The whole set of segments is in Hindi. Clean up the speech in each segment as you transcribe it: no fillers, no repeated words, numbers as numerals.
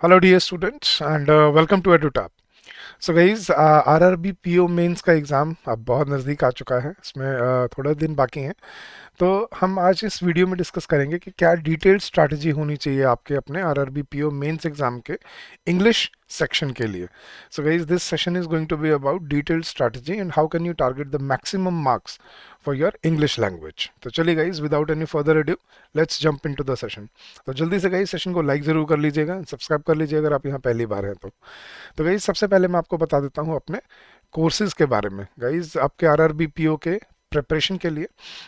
Hello dear students and welcome to Edutap. So guys RRB PO mains का एग्ज़ाम अब बहुत नज़दीक आ चुका है। इसमें थोड़ा दिन बाकी हैं। तो हम आज इस वीडियो में डिस्कस करेंगे कि क्या डिटेल्ड स्ट्रैटेजी होनी चाहिए आपके अपने आरआरबी पीओ मेंस एग्जाम के इंग्लिश सेक्शन के लिए। So guys this session is going to be about detailed strategy and how can you target the maximum marks for your English language. तो चलिए guys without any further adieu let's jump into the session. तो जल्दी से गाइज सेशन को लाइक जरूर कर लीजिएगा, सब्सक्राइब कर लीजिएगा अगर आप यहाँ पहली बार हैं तो गाइज सबसे पहले मैं आपको बता देता हूँ अपने कोर्सेज के बारे में। गाइज आपके आरआरबी पीओ के प्रिपरेशन के लिए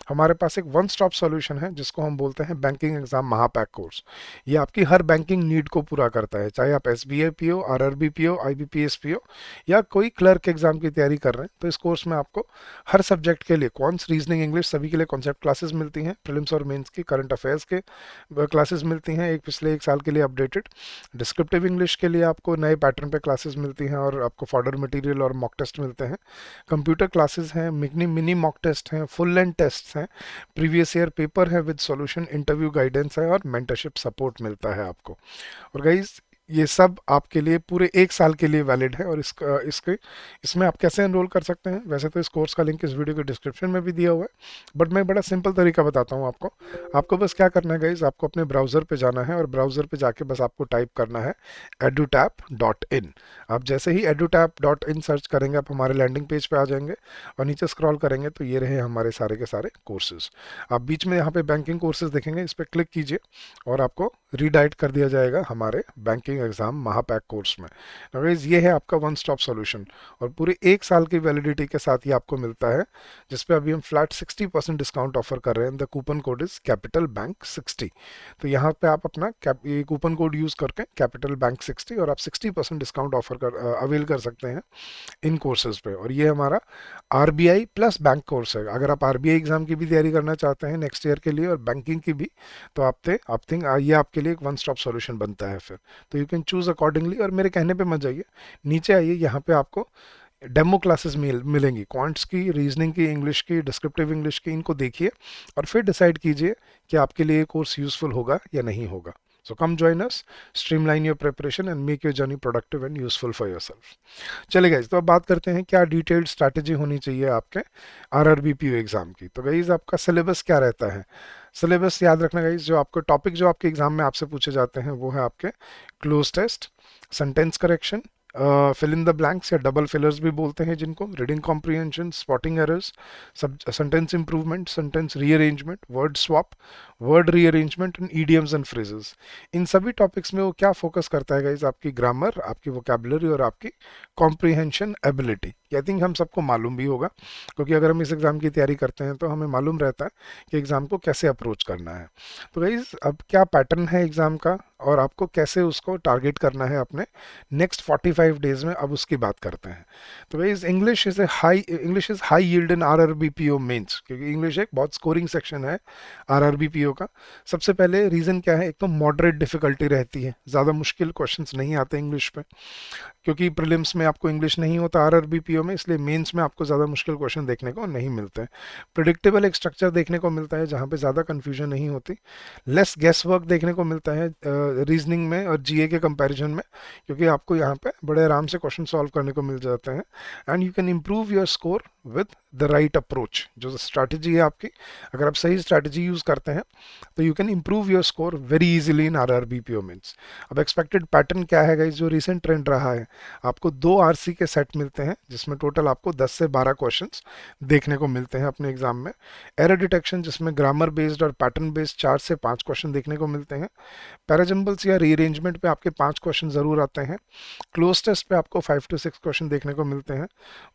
हमारे पास एक वन स्टॉप सॉल्यूशन है जिसको हम बोलते हैं बैंकिंग एग्जाम महापैक कोर्स। ये आपकी हर बैंकिंग नीड को पूरा करता है, चाहे आप SBI PO, RRB PO, IBPS PO या कोई क्लर्क एग्जाम की तैयारी कर रहे हैं। तो इस कोर्स में आपको हर सब्जेक्ट के लिए क्वांट्स, रीजनिंग, इंग्लिश सभी के लिए कॉन्सेप्ट क्लासेस मिलती हैं, प्रीलिम्स और मेंस की करंट अफेयर्स के क्लासेस मिलती हैं एक पिछले एक साल के लिए अपडेटेड। डिस्क्रिप्टिव इंग्लिश के लिए आपको नए पैटर्न पे क्लासेस मिलती हैं और आपको फॉर्डर मटेरियल और मॉक टेस्ट मिलते हैं। कंप्यूटर क्लासेस हैं, मिनी मिनी मॉक टेस्ट हैं, फुल लेंथ टेस्ट हैं, प्रीवियस ईयर पेपर है विद सॉल्यूशन, इंटरव्यू गाइडेंस है और मेंटरशिप सपोर्ट मिलता है आपको। और गाइज ये सब आपके लिए पूरे एक साल के लिए वैलिड है। और इसके इसमें आप कैसे एनरोल कर सकते हैं, वैसे तो इस कोर्स का लिंक इस वीडियो के डिस्क्रिप्शन में भी दिया हुआ है, बट मैं बड़ा सिंपल तरीका बताता हूँ आपको। आपको बस क्या करना है गाइज, आपको अपने ब्राउज़र पे जाना है और ब्राउज़र पे जाके बस आपको टाइप करना है edutap.in। आप जैसे ही edutap.in सर्च करेंगे आप हमारे लैंडिंग पेज पे आ जाएंगे और नीचे स्क्रॉल करेंगे तो ये रहे हमारे सारे के सारे कोर्सेज। आप बीच में यहाँ पे बैंकिंग कोर्सेज देखेंगे, इस पर क्लिक कीजिए और आपको रीडायरेक्ट कर दिया जाएगा हमारे बैंकिंग एग्जाम महापैक कोर्स में। गाइस ये है आपका वन स्टॉप सॉल्यूशन और पूरे एक साल की वैलिडिटी के साथ ये आपको मिलता है, जिसपे अभी हम फ्लैट 60% डिस्काउंट ऑफर कर रहे हैं। The coupon code is capital bank 60। तो यहाँ पे आप अपना ये कूपन कोड यूज करके कैपिटल बैंक 60 और आप 60% डिस्काउंट ऑफर कर अवेल कर सकते हैं इन कोर्सेज पे। और ये हमारा आरबीआई प्लस बैंक कोर्स है। अगर आप आरबीआई एग्जाम की भी तैयारी करना चाहते हैं नेक्स्ट ईयर के लिए और बैंकिंग की भी, तो आप थिंक ये आपके लिए एक वन स्टॉप सॉल्यूशन बनता है फिर। तो यू कैन चूज अकॉर्डिंगली और मेरे कहने पे मत जाइए, नीचे आइए, यहाँ पे आपको डेमो क्लासेस मिलेंगी क्वांट्स की, रीजनिंग की, इंग्लिश की, डिस्क्रिप्टिव इंग्लिश की। इनको देखिए और फिर डिसाइड कीजिए कि आपके लिए ये कोर्स यूजफुल होगा या नहीं होगा। So come join us, streamline your preparation and make your journey productive and useful for yourself. चलिए गाइज, तो अब बात करते हैं क्या डिटेल्ड स्ट्रैटेजी होनी चाहिए आपके आरआरबी पीओ एग्जाम की। तो गाइज आपका सिलेबस क्या रहता है, सिलेबस याद रखना गाइज। जो आपको टॉपिक जो आपके एग्जाम में आपसे पूछे जाते हैं वो है आपके cloze test, sentence correction, fill in the blanks या डबल फिलर्स भी बोलते हैं जिनको, रीडिंग कॉम्प्रिहेंशन, स्पॉटिंग एरर्स, सब sentence improvement, sentence rearrangement, word swap, word rearrangement and idioms and phrases. इन सभी टॉपिक्स में वो क्या फोकस करता है गाइज, आपकी ग्रामर, आपकी वोकेबलरी और आपकी कॉम्प्रिहेंशन एबिलिटी। आई थिंक हम सबको मालूम भी होगा, क्योंकि अगर हम इस एग्जाम की तैयारी करते हैं तो हमें मालूम रहता है कि एग्जाम को कैसे अप्रोच करना है। तो गाइज अब क्या पैटर्न है एग्जाम का और आपको कैसे उसको टारगेट करना है अपने नेक्स्ट 45 डेज में, अब उसकी बात करते हैं। तो guys English is high yield in RRB PO mains, क्योंकि इंग्लिश एक बहुत स्कोरिंग सेक्शन है आरआरबीपीओ का। सबसे पहले रीजन क्या है, एक तो मॉडरेट डिफिकल्टी रहती है, ज़्यादा मुश्किल क्वेश्चंस नहीं आते इंग्लिश पे, क्योंकि प्रीलिम्स में आपको इंग्लिश नहीं होता आरआरबीपीओ में, इसलिए मेंस में आपको ज़्यादा मुश्किल क्वेश्चन देखने को नहीं मिलते हैं। प्रिडिक्टेबल एक स्ट्रक्चर देखने को मिलता है जहाँ पे ज़्यादा कन्फ्यूजन नहीं होती। लेस गेस वर्क देखने को मिलता है रीजनिंग में और जीए के कंपैरिजन में, क्योंकि आपको यहाँ पे बड़े आराम से क्वेश्चन सॉल्व करने को मिल जाते हैं। And you can improve your score with the right approach. जो स्ट्रैटेजी है आपकी, अगर आप सही स्ट्रैटेजी यूज़ करते हैं तो you can improve your score very easily in RRB PO mains. अब एक्सपेक्टेड पैटर्न क्या है गाइस, जो रिसेंट ट्रेंड रहा है, आपको 2 आरसी के सेट मिलते हैं जिसमें टोटल आपको 10 से 12 क्वेश्चंस देखने को मिलते हैं अपने एग्जाम में। एरर डिटेक्शन जिसमें ग्रामर बेस्ड और पैटर्न बेस्ड 4 से 5 क्वेश्चन देखने को मिलते हैं। पैराजम्बल्स या रीअरेंजमेंट पे आपके 5 क्वेश्चन जरूर आते हैं। क्लोज टेस्ट पे आपको 5 to 6 क्वेश्चन देखने को मिलते हैं।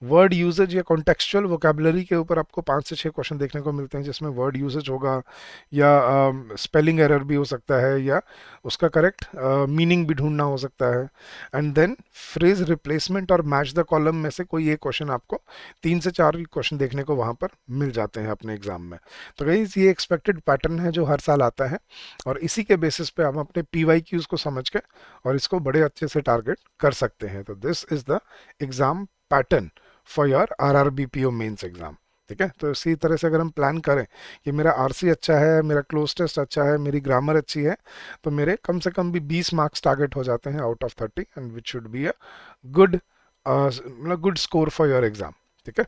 वर्ड यूजेज या कॉन्टेक्चुअल वोकेबलरी के ऊपर आपको 5 से 6 क्वेश्चन देखने को मिलते हैं, जिसमें वर्ड यूजेज होगा या स्पेलिंग एरर भी हो सकता है या उसका करेक्ट मीनिंग भी ढूंढना हो सकता है। एंड देन फ्रेज रिप्लेसमेंट और मैच द कॉलम में से कोई एक क्वेश्चन आपको 3 से 4 क्वेश्चन देखने को वहां पर मिल जाते हैं अपने एग्जाम में। तो गाइस ये एक्सपेक्टेड पैटर्न है जो हर साल आता है और इसी के बेसिस पे हम अपने पीवाईक्यूज को समझ के और इसको बड़े अच्छे से टारगेट कर सकते हैं। तो this is the exam pattern for your RRB PO mains exam. ठीक है। तो इसी तरह से अगर हम प्लान करें कि मेरा आरसी अच्छा है, मेरा क्लोज टेस्ट अच्छा है, मेरी ग्रामर अच्छी है, तो मेरे कम से कम भी 20 मार्क्स टारगेट हो जाते हैं out of 30, and which should be a good, मतलब good score for your exam. ठीक है।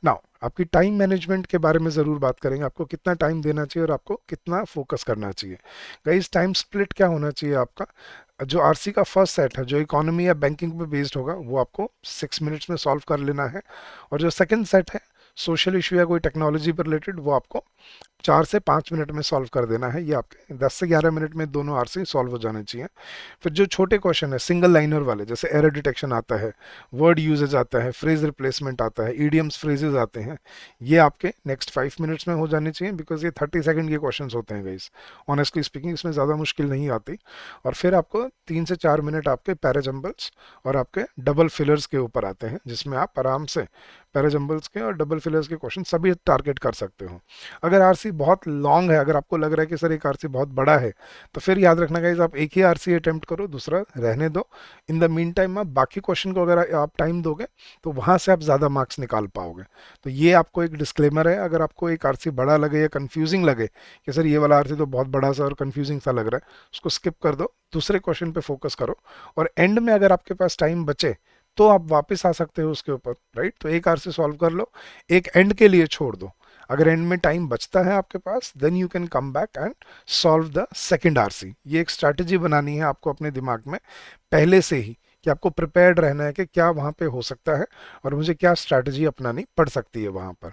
नाउ आपकी टाइम मैनेजमेंट के बारे में ज़रूर बात करेंगे, आपको कितना टाइम देना चाहिए और आपको कितना फोकस करना चाहिए। गाइस टाइम स्प्लिट क्या होना चाहिए आपका, जो आरसी का फर्स्ट सेट है जो इकोनॉमी या बैंकिंग पे बेस्ड होगा वो आपको 6 मिनट्स में सॉल्व कर लेना है, और जो सेकंड सेट है सोशल इशू या कोई टेक्नोलॉजी पर रिलेटेड वो आपको 4 से 5 मिनट में सॉल्व कर देना है। ये आपके 10 से 11 मिनट में दोनों आरसी सॉल्व हो जाने चाहिए। फिर जो छोटे क्वेश्चन है सिंगल लाइनर वाले, जैसे एरर डिटेक्शन आता है, वर्ड यूजेज आता है, फ्रेज रिप्लेसमेंट आता है, ईडियम्स फ्रेजेस आते हैं, ये आपके नेक्स्ट 5 मिनट्स में हो जाने चाहिए, बिकॉज ये 30 सेकंड के क्वेश्चन होते हैं गाइस। ऑनेस्टली स्पीकिंग इसमें ज़्यादा मुश्किल नहीं आती। और फिर आपको 3 से 4 मिनट आपके पैराजम्बल्स और आपके डबल फिलर्स के ऊपर आते हैं, जिसमें आप आराम से पैराजम्बल्स के और डबल फिलर्स के क्वेश्चन सभी टारगेट कर सकते हो। अगर आरसी बहुत लॉन्ग है, अगर आपको लग रहा है कि सर एक आरसी बहुत बड़ा है, तो फिर याद रखना गाइस आप एक ही आरसी अटेम्प्ट करो, दूसरा रहने दो। इन द मीन टाइम आप बाकी क्वेश्चन को अगर आप टाइम दोगे तो वहां से आप ज़्यादा मार्क्स निकाल पाओगे। तो ये आपको एक डिस्क्लेमर है, अगर आपको एक आरसी बड़ा लगे या कंफ्यूजिंग लगे कि सर ये वाला आरसी तो बहुत बड़ा सा और कंफ्यूजिंग सा लग रहा है, उसको स्किप कर दो, दूसरे क्वेश्चन पे फोकस करो, और एंड में अगर आपके पास टाइम बचे तो आप वापस आ सकते हो उसके ऊपर, राइट। तो एक आरसी सॉल्व कर लो, एक एंड के लिए छोड़ दो। अगर एंड में टाइम बचता है आपके पास, then you can come back and solve the second RC. ये एक स्ट्रैटेजी बनानी है आपको अपने दिमाग में पहले से ही, कि आपको प्रिपेयर्ड रहना है कि क्या वहाँ पे हो सकता है और मुझे क्या स्ट्रैटेजी अपनानी पड़ सकती है वहाँ पर।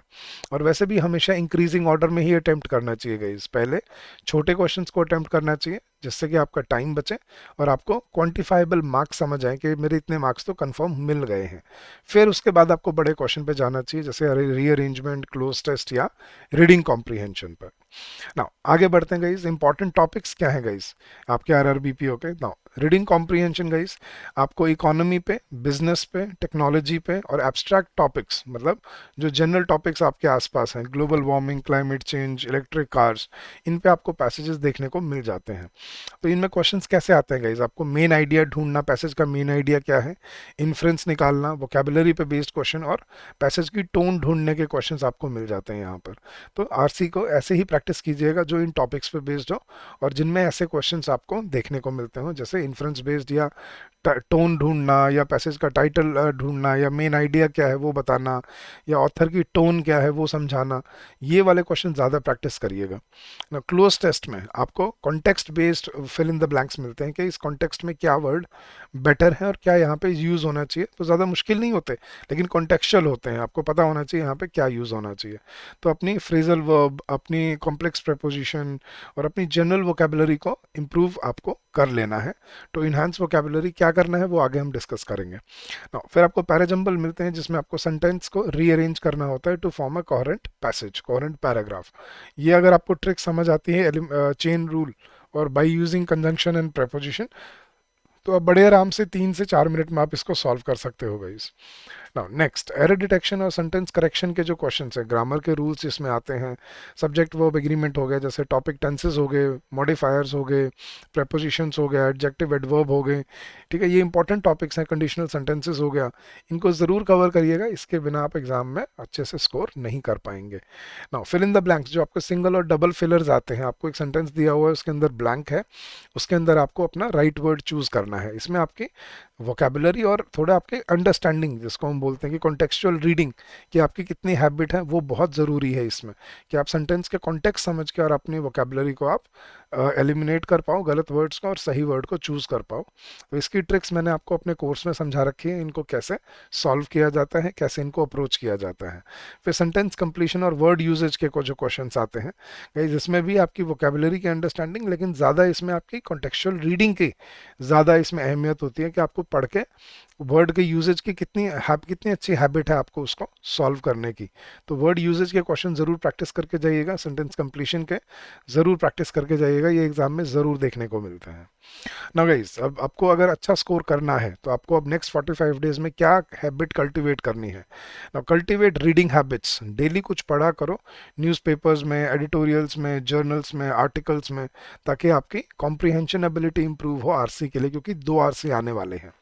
और वैसे भी हमेशा इंक्रीजिंग ऑर्डर में ही अटेम्प्ट करना चाहिए गाइस। पहले छोटे क्वेश्चंस को अटेम्प्ट करना चाहिए, जिससे कि आपका टाइम बचे और आपको क्वांटिफाइबल मार्क्स समझ आए कि मेरे इतने मार्क्स तो कंफर्म मिल गए हैं। फिर उसके बाद आपको बड़े क्वेश्चन पे जाना चाहिए, जैसे रीअरेंजमेंट, क्लोज टेस्ट या रीडिंग कॉम्प्रीहेंशन पर। नाउ आगे बढ़ते हैं गाइस, इंपॉर्टेंट टॉपिक्स क्या है गाइस आपके आरआरबीपीओ के। नाउ रीडिंग कॉम्प्रीहेंशन गाइस आपको इकोनॉमी पे, बिजनेस पे, टेक्नोलॉजी पे और एब्स्ट्रैक्ट टॉपिक्स, मतलब जो जनरल टॉपिक्स आपके आसपास हैं, global warming, climate change, electric cars, इन पे आपको पैसेजेस देखने को मिल जाते हैं। तो इनमें क्वेश्चंस कैसे आते हैं गाइस, आपको मेन आइडिया ढूंढना, पैसेज का मेन आइडिया क्या है, इन्फ्रेंस निकालना, वोकेबलरी पे बेस्ड क्वेश्चन और पैसेज की टोन ढूंढने के क्वेश्चंस आपको मिल जाते हैं यहाँ पर। तो आरसी को ऐसे ही प्रैक्टिस कीजिएगा जो इन टॉपिक्स पे बेस्ड हो और जिनमें ऐसे क्वेश्चंस आपको देखने को मिलते हो, जैसे इन्फ्रेंस बेस्ड या टोन ढूंढना या पैसेज का टाइटल ढूंढना या मेन आइडिया क्या है वो बताना या ऑथर की टोन क्या है वो समझाना, ये वाले क्वेश्चन ज़्यादा प्रैक्टिस करिएगा ना। क्लोज टेस्ट में आपको context based fill in the blanks मिलते हैं कि इस कॉन्टेक्स्ट में क्या वर्ड बेटर है और क्या यहाँ पे यूज़ होना चाहिए। तो ज़्यादा मुश्किल नहीं होते लेकिन कॉन्टेक्चुअल होते हैं, आपको पता होना चाहिए यहाँ पे क्या यूज़ होना चाहिए। तो अपनी फ्रेजल वर्ब, अपनी कॉम्प्लेक्स प्रेपोजिशन और अपनी जनरल वोकेबलरी को इम्प्रूव आपको कर लेना है। तो इन्हांस वोकेबलरी क्या करना है वो आगे हम डिस्कस करेंगे। Now, फिर आपको पैराजम्बल मिलते हैं जिसमें आपको सेंटेंस को रीअरेंज करना होता है to form a coherent passage, coherent paragraph. ये अगर आपको ट्रिक समझ आती है चेन रूल और by using conjunction and preposition, तो आप बड़े आराम से 3 से 4 मिनट में आप इसको सॉल्व कर सकते हो guys. Now next, error detection और सेंटेंस करेक्शन के जो क्वेश्चंस हैं, ग्रामर के रूल्स इसमें आते हैं, सब्जेक्ट वर्ब एग्रीमेंट हो गया, जैसे टॉपिक टेंसेस हो गए, मॉडिफायर्स हो गए, प्रेपोजिशंस हो गया, एडजेक्टिव एडवर्ब हो गए। ठीक है, ये इंपॉर्टेंट टॉपिक्स हैं, कंडीशनल सेंटेंसेस हो गया, इनको ज़रूर कवर करिएगा, इसके बिना आप एग्जाम में अच्छे से स्कोर नहीं कर पाएंगे। Now fill in the blanks, जो आपको सिंगल और डबल फिलर्स आते हैं, आपको एक सेंटेंस दिया हुआ है उसके अंदर ब्लैंक है, उसके अंदर आपको अपना राइट वर्ड चूज करना है। इसमें आपकी वोकेबलरी और थोड़ा आपके अंडरस्टैंडिंग, जिसको हम बोलते हैं कि कॉन्टेक्चुअल रीडिंग, कि आपकी कितनी हैबिट है वो बहुत ज़रूरी है इसमें, कि आप सेंटेंस के कॉन्टेक्स्ट समझ के और अपनी वोकेबलरी को आप एलिमिनेट कर पाओ, गलत वर्ड्स को, और सही वर्ड को चूज कर पाओ। तो इसकी ट्रिक्स मैंने आपको अपने कोर्स में समझा रखी है, इनको कैसे सॉल्व किया जाता है, कैसे इनको अप्रोच किया जाता है। फिर सेंटेंस कंप्लीशन और वर्ड यूजेज के जो क्वेश्चन आते हैं गाइस, इसमें भी आपकी वोकेबलरी की अंडरस्टैंडिंग, लेकिन ज़्यादा इसमें आपकी कॉन्टेक्चुअल रीडिंग की ज़्यादा इसमें अहमियत होती है, कि आपको पढ़ के वर्ड के यूजेज की कितनी अच्छी हैबिट है आपको उसको सॉल्व करने की। तो वर्ड यूजेज के क्वेश्चन ज़रूर प्रैक्टिस करके जाइएगा, सेंटेंस कंप्लीशन के ज़रूर प्रैक्टिस करके जाइएगा, ये एग्जाम में ज़रूर देखने को मिलते हैं ना गाइस। अब आपको अगर अच्छा स्कोर करना है तो आपको अब नेक्स्ट 45 डेज में क्या हैबिट कल्टीवेट करनी है ना, कल्टीवेट रीडिंग हैबिट्स। डेली कुछ पढ़ा करो, न्यूज़पेपर्स में, एडिटोरियल्स में, जर्नल्स में, आर्टिकल्स में, ताकि आपकी कॉम्प्रिहेंशन एबिलिटी इंप्रूव हो आरसी के लिए, क्योंकि 2 आरसी आने वाले हैं।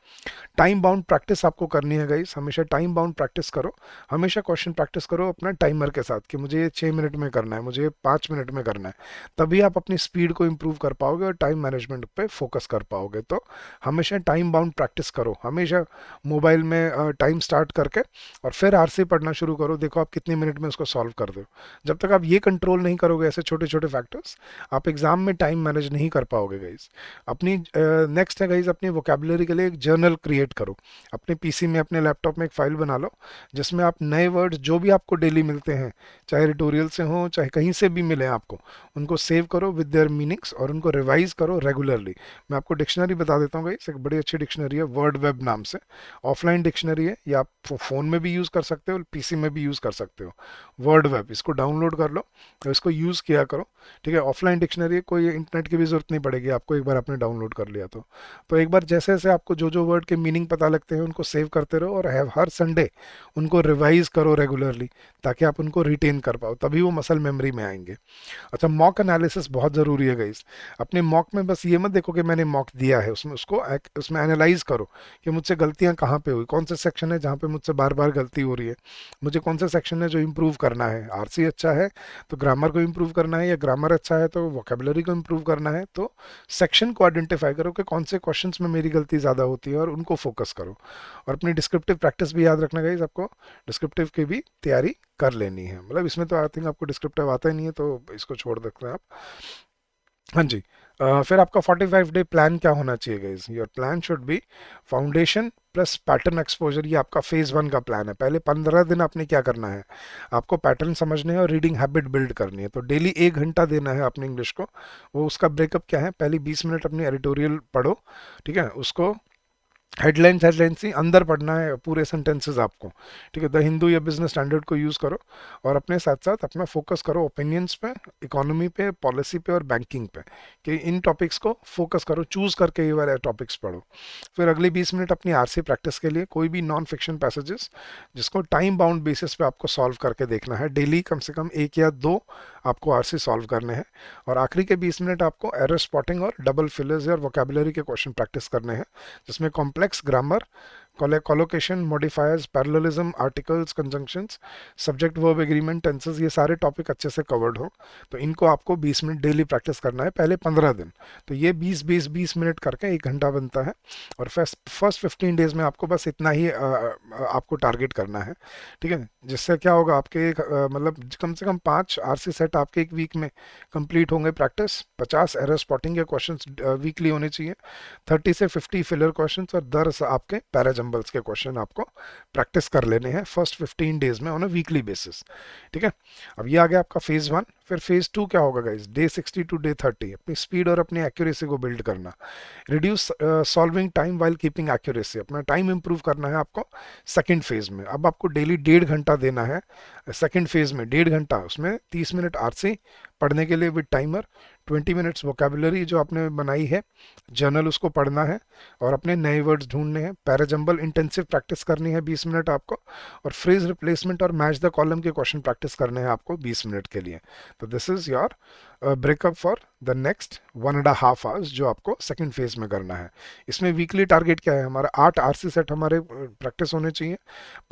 टाइम बाउंड प्रैक्टिस आपको करनी है गाइस, हमेशा टाइम बाउंड प्रैक्टिस करो, हमेशा क्वेश्चन प्रैक्टिस करो अपना टाइमर के साथ कि मुझे ये 6 मिनट में करना है, मुझे ये 5 मिनट में करना है। तभी आप अपनी स्पीड को इम्प्रूव कर पाओगे और टाइम मैनेजमेंट पे फोकस कर पाओगे। तो हमेशा टाइम बाउंड प्रैक्टिस करो, हमेशा मोबाइल में टाइम स्टार्ट करके और फिर आरसी पढ़ना शुरू करो, देखो आप कितने मिनट में उसको सॉल्व कर दो। जब तक आप ये कंट्रोल नहीं करोगे ऐसे छोटे छोटे फैक्टर्स, आप एग्जाम में टाइम मैनेज नहीं कर पाओगे गाइज। अपनी नेक्स्ट है गाइज, अपनी वोकेबलरी के लिए एक जर्नल क्रिएट करो, अपने पीसी में अपने लैपटॉप में एक फाइल बना लो जिसमें आप नए वर्ड्स जो भी आपको डेली मिलते हैं, चाहे ट्यूटोरियल से हो चाहे कहीं से भी मिले आपको, उनको सेव करो विद देयर मीनिंग्स और उनको रिवाइज करो रेगुलरली। मैं आपको डिक्शनरी बता देता हूँ गाइस, एक बड़ी अच्छी डिक्शनरी है वर्ड वेब नाम से, ऑफलाइन डिक्शनरी है, ये आप फ़ोन में भी यूज़ कर सकते हो, पीसी में भी यूज़ कर सकते हो। वर्ड वेब, इसको डाउनलोड कर लो और इसको यूज़ किया करो, ठीक है। ऑफलाइन डिक्शनरी है, कोई इंटरनेट की भी ज़रूरत नहीं पड़ेगी आपको, एक बार आपने डाउनलोड कर लिया तो एक बार जैसे जैसे आपको जो जो वर्ड के मीनिंग पता लगते हैं उनको सेव करते रहो और हर संडे उनको रिवाइज करो रेगुलरली, ताकि आप उनको रिटेन कर पाओ, तभी वो मसल मेमोरी में आएंगे। अच्छा, मॉक एनालिसिस बहुत ज़रूरी है गाइस। अपने मॉक में बस ये मत देखो कि मैंने मॉक दिया है, उसमें उसमें एनालाइज करो कि मुझसे गलतियां कहाँ पे हुई, कौन सा सेक्शन है जहाँ पे मुझसे बार बार गलती हो रही है, मुझे कौन सा सेक्शन है जो इम्प्रूव करना है। आरसी अच्छा है तो ग्रामर को इम्प्रूव करना है, या ग्रामर अच्छा है तो वोकेबलरी को इम्प्रूव करना है। तो सेक्शन को आइडेंटिफाई करो कि कौन से क्वेश्चन में मेरी गलती ज़्यादा होती है और उनको फोकस करो। और अपनी डिस्क्रिप्टिव प्रैक्टिस भी याद रखना गाइस, आपको डिस्क्रिप्टिव की भी तैयारी कर लेनी है। मतलब इसमें तो आई थिंक आपको डिस्क्रिप्टिव आता ही नहीं है तो इसको छोड़ सकते हैं आप। हाँ जी। फिर आपका 45 डे प्लान क्या होना चाहिए guys? Your plan should be foundation plus pattern exposure. ये आपका फेज 1 का प्लान है। पहले 15 दिन आपने क्या करना है, आपको पैटर्न समझने हैं और रीडिंग हैबिट बिल्ड करनी है। तो डेली 1 घंटा देना है अपने इंग्लिश को। वो उसका ब्रेकअप क्या है, पहली 20 मिनट अपनी एडिटोरियल पढ़ो, ठीक है, उसको हेडलाइंस ही अंदर पढ़ना है, पूरे सेंटेंसेस आपको, ठीक है। द हिंदू या बिजनेस स्टैंडर्ड को यूज़ करो और अपने साथ साथ अपना फोकस करो ओपिनियंस पे, इकोनॉमी पे, पॉलिसी पे और बैंकिंग पे, कि इन टॉपिक्स को फोकस करो, चूज करके ये वाले टॉपिक्स पढ़ो। फिर अगली 20 मिनट अपनी आरसी प्रैक्टिस के लिए कोई भी नॉन फिक्शन पैसेजेस जिसको टाइम बाउंड बेसिस पे आपको सॉल्व करके देखना है, डेली कम से कम 1 या 2 आपको आरसी सॉल्व करने हैं। और आखिरी के 20 मिनट आपको एरर स्पॉटिंग और डबल फिलर्स और वोकेबलरी के क्वेश्चन प्रैक्टिस करने हैं, जिसमें complex grammar, collocation, modifiers, parallelism, articles, conjunctions, subject verb agreement, tenses, ये सारे टॉपिक अच्छे से कवर्ड हो। तो इनको आपको 20 मिनट डेली प्रैक्टिस करना है पहले 15 दिन। तो ये 20 मिनट करके 1 घंटा बनता है। और फर्स्ट 15 डेज में आपको बस इतना ही आपको टारगेट करना है, ठीक है। जिससे क्या होगा, आपके मतलब कम से कम 5 आरसी सेट आपके एक वीक में कंप्लीट होंगे प्रैक्टिस। 50 एरर स्पॉटिंग के क्वेश्चन वीकली होने चाहिए, 30 से 50 फिलर क्वेश्चन और 10 आपके पैराजम्बल्स के क्वेश्चन आपको प्रैक्टिस कर लेने हैं फर्स्ट 15 डेज में ऑन अ वीकली बेसिस, ठीक है। अब ये आ गया आपका फेज 1। फिर फेज 2 क्या होगा गाइस, डे 60 टू डे 30 अपनी स्पीड और अपनी एक्यूरेसी को बिल्ड करना, reduce solving time while keeping accuracy, अपना टाइम इंप्रूव करना है आपको सेकंड फेज में। अब आपको डेली 1.5 घंटा देना है सेकंड फेज में, 1.5 घंटा, उसमें 30 मिनट आरसी पढ़ने के लिए विद टाइमर, 20 मिनट्स वोकेबलरी जो आपने बनाई है जर्नल उसको पढ़ना है और अपने नए वर्ड्स ढूंढने हैं, पैराजंबल इंटेंसिव प्रैक्टिस करनी है 20 मिनट आपको, और फ्रेज रिप्लेसमेंट और मैच द कॉलम के क्वेश्चन प्रैक्टिस करने हैं आपको 20 मिनट के लिए। तो this is your breakup for the next 1.5 hours जो आपको सेकंड फेज में करना है। इसमें वीकली टारगेट क्या है हमारा, 8 आरसी सेट हमारे प्रैक्टिस होने चाहिए,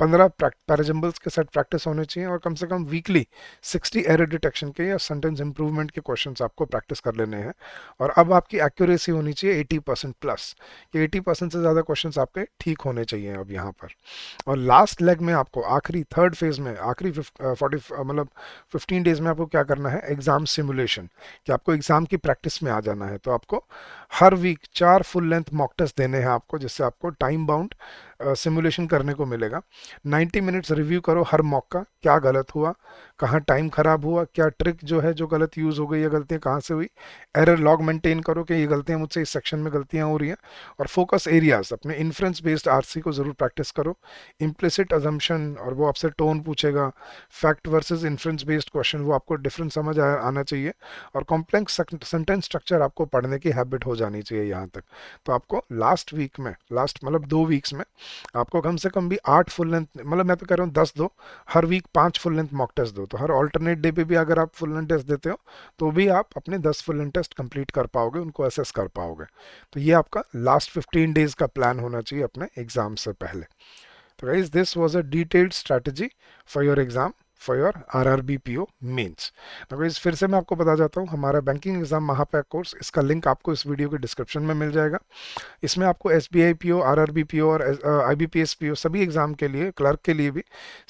15 पैराजंबल्स के सेट प्रैक्टिस होने चाहिए और कम से कम वीकली 60 एरर डिटेक्शन के या सेंटेंस इंप्रूवमेंट के क्वेश्चंस आपको प्रैक्टिस कर लेने हैं। और अब आपकी एक्यूरेसी होनी चाहिए 80% प्लस, कि 80% से ज़्यादा क्वेश्चंस आपके ठीक होने चाहिए अब यहाँ पर। और लास्ट लेग में आपको आखिरी थर्ड फेज में आखिरी 40 मतलब 15 डेज में आपको क्या करना है, एग्जाम सिमुलेशन, कि आपको एग्जाम की प्रैक्टिस में आ जाना है। तो आपको हर week 4 full length mock test देने हैं आपको, जिससे आपको टाइम बाउंड सिमुलेशन करने को मिलेगा। 90 मिनट्स रिव्यू करो हर मॉक का, क्या गलत हुआ, कहाँ टाइम खराब हुआ, क्या ट्रिक जो है जो गलत यूज़ हो गई, या गलतियाँ कहाँ से हुई। एरर लॉग मेंटेन करो कि ये गलतियाँ मुझसे इस सेक्शन में गलतियाँ हो रही हैं। और फोकस एरियाज, अपने इन्फ्रेंस बेस्ड आरसी को ज़रूर प्रैक्टिस करो। इम्प्लिसिट अजम्पशन, और वो आपसे टोन पूछेगा, fact versus inference based question, वो आपको डिफरेंट समझ आना चाहिए। और कॉम्प्लेक्स सेंटेंस स्ट्रक्चर आपको पढ़ने की हैबिट हो जानी चाहिए यहाँ तक। तो आपको लास्ट वीक में, लास्ट मतलब 2 वीक्स में आपको कम से कम भी 8 फुल लेंथ, मतलब मैं तो कह रहा हूँ 10 दो, हर week 5 full length mock test दो, तो हर ऑल्टरनेट डे पे भी अगर आप फुल लेंथ टेस्ट देते हो तो भी आप अपने 10 फुल लेंथ टेस्ट कंप्लीट कर पाओगे, उनको असेस कर पाओगे। तो ये आपका लास्ट 15 डेज का प्लान होना चाहिए अपने एग्जाम से पहले। तो guys this was a detailed strategy for your exam, for your RRB PO mains. तो गाइज फिर से मैं आपको बता जाता हूँ, हमारा बैंकिंग एग्जाम महापैक कोर्स, इसका लिंक आपको इस वीडियो के डिस्क्रिप्शन में मिल जाएगा। इसमें आपको एसबीआई पीओ, आरआरबी पीओ और आईबीपीएस पीओ सभी एग्जाम के लिए, क्लर्क के लिए भी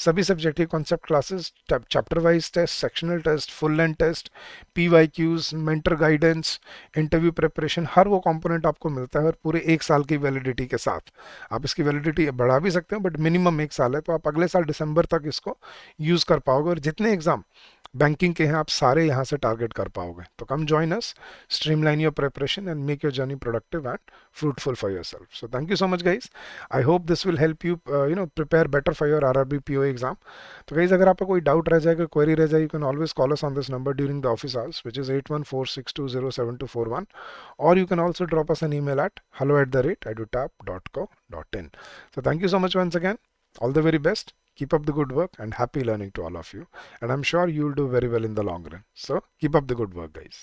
सभी सब्जेक्ट की concept classes, chapter wise test, sectional test, full length test, PYQs, mentor guidance, interview preparation, हर वो कंपोनेंट आपको मिलता है और पूरे 1 साल की वैलिडिटी के साथ। आप इसकी वैलिडिटी बढ़ा भी सकते हो बट मिनिमम 1 साल है, तो आप अगले साल दिसंबर तक इसको यूज़ कर पाओगे और जितने एग्जाम बैंकिंग के हैं आप सारे यहाँ से टारगेट कर पाओगे। तो come join us, streamline your preparation and make your journey productive and fruitful for yourself. So thank you so much guys. I hope this will help you prepare better for your RRB PO exam. तो guys अगर आपका कोई डाउट रह जाएगा, क्वेरी रह जाएगी, you can always call us on this number during the office hours, which is 8146207241, or you can also drop us an email at hello@edutap.co.in. So thank you so much once again. All the very best. Keep up the good work and happy learning to all of you. And I'm sure you'll do very well in the long run. So keep up the good work, guys.